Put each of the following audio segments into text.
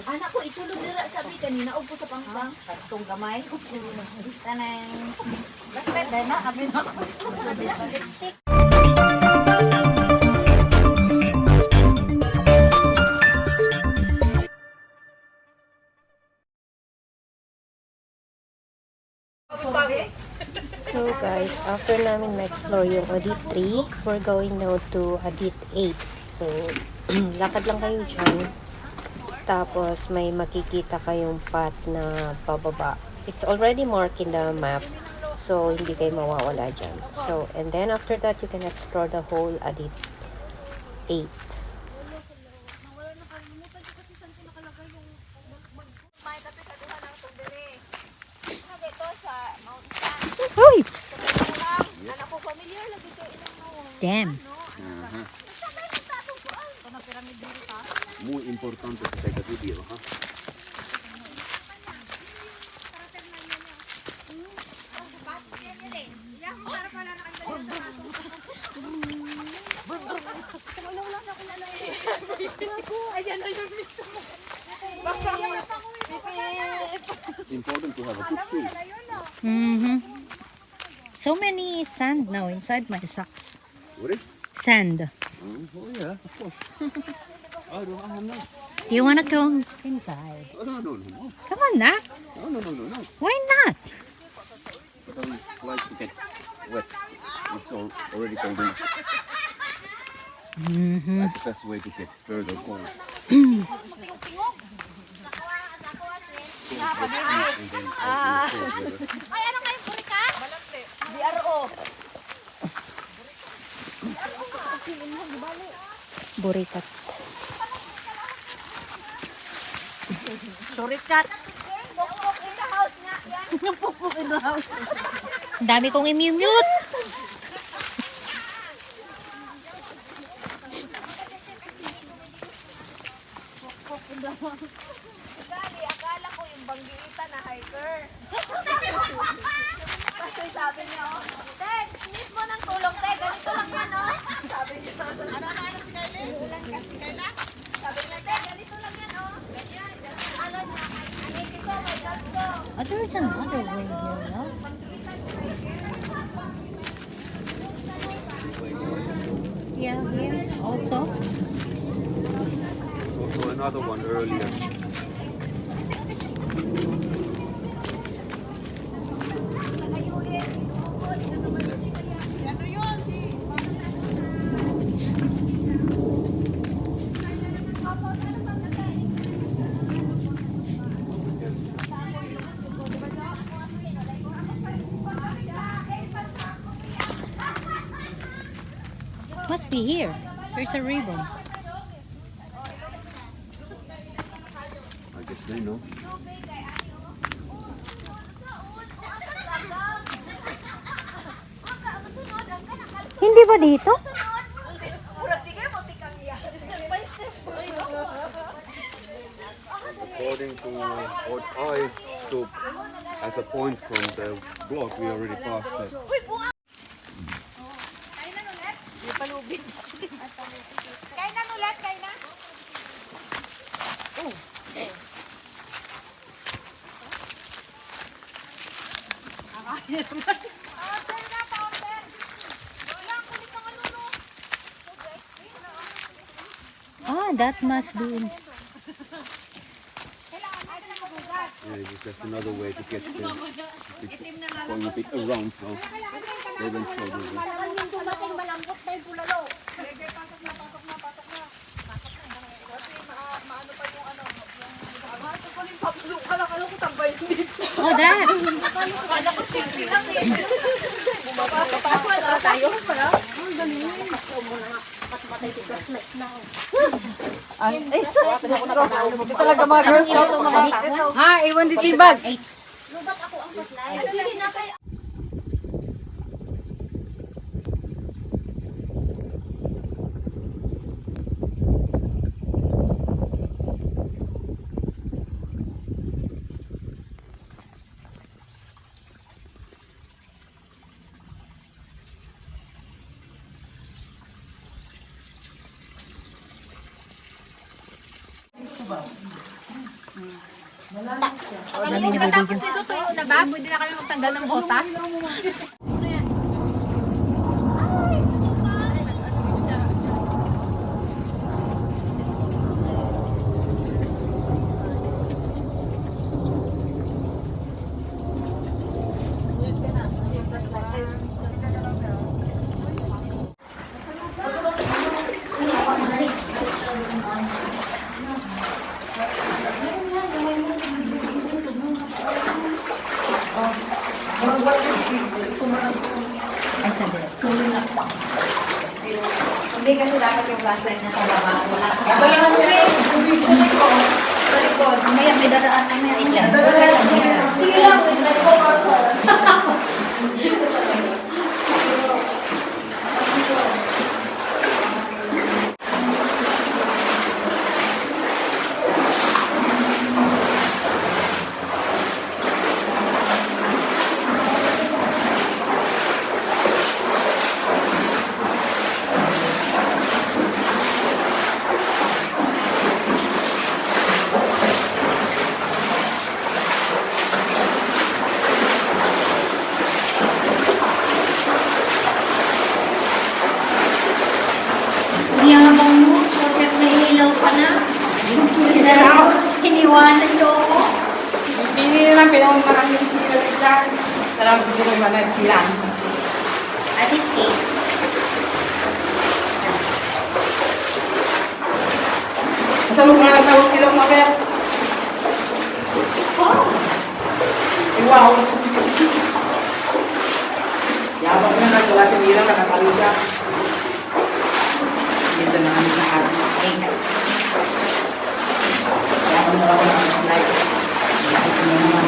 Anak ko, isulog nila sabi kanina. Upo sa pangpang. Itong gamay. Tanang. Bakit dahil na? Abin ako. Lipstick. So guys, after namin na-explore yung Audit 3, we're going now to Audit 8. So, lakad lang kayo dyan. Tapos, may makikita kayong path na pababa. It's already marked in the map. So, hindi kayo mawawala dyan. So, and then after that, you can explore the whole Audit 8. Uy! Damn. Muy importante que tenga video, ha? Important to have a good shoe. So many sand now inside my socks. What is? Sand. Oh yeah, of course. I don't know. Do you wanna go inside? Oh, no. Come on, Nak. No. Why not? I don't like to get wet. It's already cold enough. That's the best way to get further cold. Ay, ano kayo, Burika? DRO. Burikat. Surikat. Pokpok in the house nga. Yan. Yung pupuk in the house. Ang dami kong i-mute. Gali, akala ko yung banggiita na hiker. Kasi sabi niya, oh, Ted, need mo ng tulong, Ted. Ganito lang yan, oh. Sabi niya, ano si Carly? Kasi Carla? Sabi niya, Ted, ganito lang yan, oh. Ganyan. Ano niya, aniti ko, may gasto. Oh, there is another way here, no? Yeah, here also. Also another one earlier. Must be here. There's a ribbon. I guess they know. Hindi ba dito? According to what I took as a point from the block, we already passed that. Kainan ulit, kainan. Ah, that must be in. Yeah, it's just another way to get there. It's going a bit around, so they don't show the way. Yung dumating malambot na yung bulalo. Oh, that. Ay, sus! Diyos ko. Ito talaga mga girls ko. Ha, iwan di tibag. Lubat ako ang paslay. Hindi na kayo. Yung matapos nito, tuyo na ba? Pwede na kami magtanggal ng bota? Ay, sandali. Hindi kasi dapat yung flashlight na sa baba. Wala sa baba. Sa likod. Mamaya may dadaan. Ay, may ilan. Sige lang. Yabang mo, bakit may ilaw ka na? Hiniwanan niyo ako. Hindi lang pinuntahan yung sila dyan. Talagang hindi naman nagkilan. At it's 8. Sa mga nagtawag sila umakit. Oh, Eh, wow. Yabang na nagtula si Mira, nakatalo siya. Dito na kami sa harap. Yabang na ako nakaslide. Ito na naman.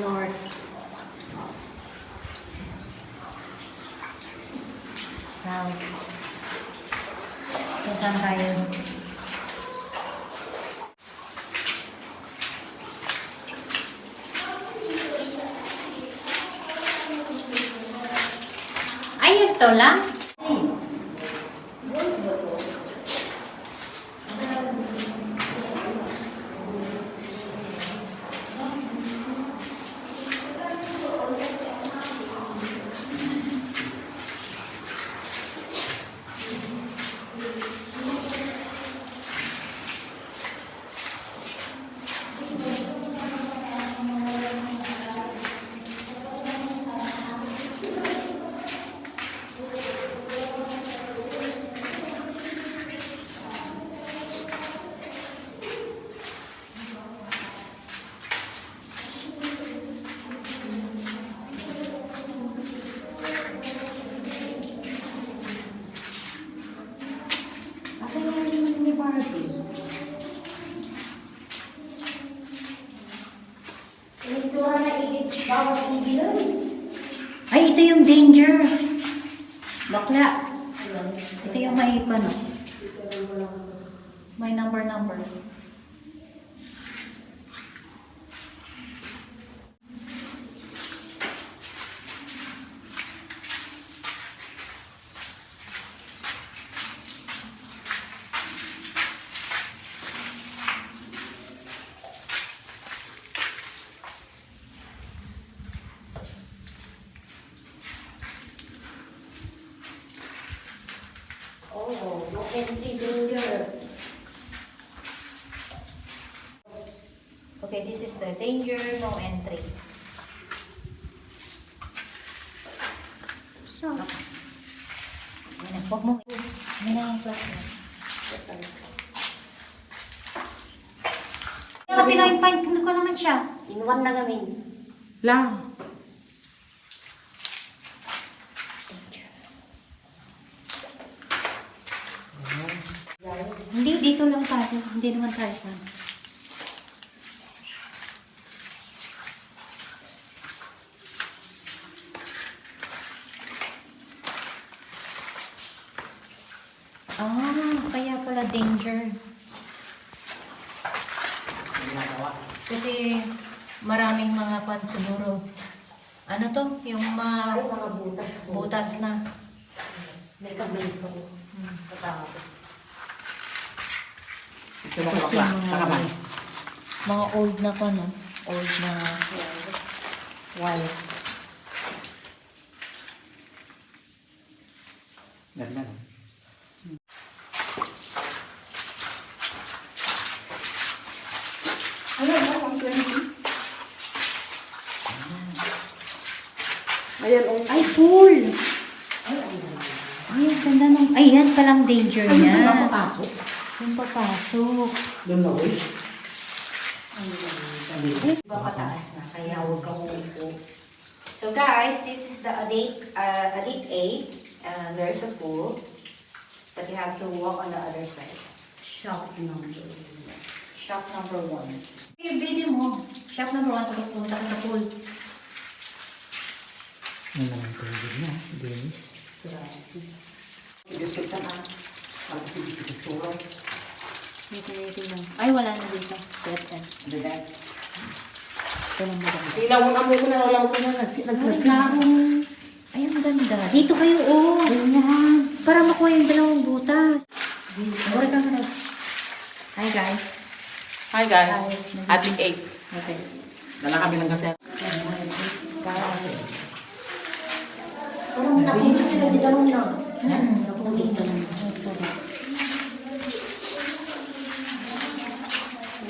Lord. South. So, saan tayo? Ay, ito lang? Ay, ito yung danger. Bakla. Ito yung may ano. May number. Oh, no entry danger. Okay, this is the danger, no entry. So, huwag mo. Yan na yung flashlight. pinoy-point ko naman siya. Inuwan na kami. Lang. Hindi, dito lang tayo. Hindi naman tayo saan. Kaya pala danger. Kasi maraming mga pan siguro. Ano to? Yung mga butas na. May kami ko. Ito lang bakla. Sa kaban. Mga old na pa, no? Old na wire. Ganda. Ayan, oh. Ay, pool! Ay, ang ganda nung... Ay, yan palang danger niya. Napapasok. Yung papasok. Doon na ulit. Iba pataas na, kaya huwag kang uupo. So guys, this is the adit 8. There's a pool. But you have to walk on the other side. Shop number 1. Yung video mo. Shop number 1, tapos pumunta ka sa pool. Ano naman tubig na, Dennis? Dito lang. Ay, wala na dito. Ito lang maganda. Ilaw mo na wala ko na Larong. Ay, ang ganda. Dito kayo, oh. Ganyan. Para makuha yung dalawang butas. Mura ka na. Hi, guys. Hi guys, Ati 8. Okay. Dala kami ng kasel. Parang nakuha sila di daw na.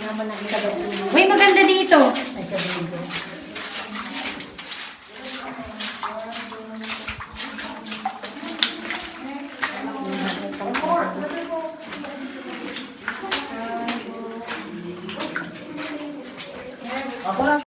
Naman nakita daw. Uy, maganda dito. Ako lang.